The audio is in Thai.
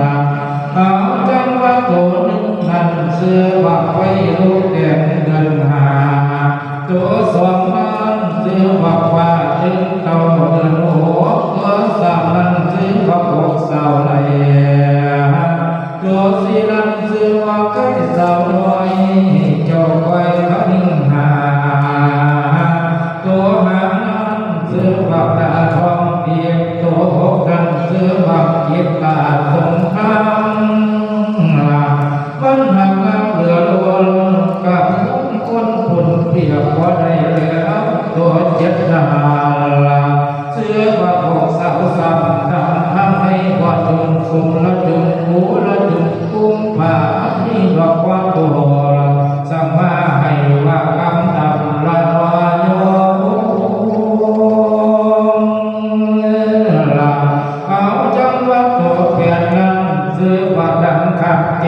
ละเอาจังว่าตัวหนึ่งนั่นเสื้อว่าไว้ลูกแดงเดินหาตัวสองนั้นเสื้อว่าว่าจึงเต่าเดินหัวตัวสามนั้นเสื้อว่าพวกสาวไหลตัวสี่นั้นเสื้อว่าใกล้สาวน้อยเจ้าไว้ขันหาตัวหางนั้นเสื้อว่าตาทองเปียกตัวหกนั้นเสื้อว่าเก็บตาสงครามมันหักน้ำเหลือล้วนกับคนคนเปียกพอได้แล้วตัวเจ็ดนาละเสื้อว่าพวกสาวสามทำให้ว่าจนคุมละจนหูละจนคุ้มผ้านี่บอกว่าตัวละสัมมาให้ว่าคำดำละวายโยละเอาจังว่าตัวเปลี่ยนนั้นเสื้อว่าดังขับ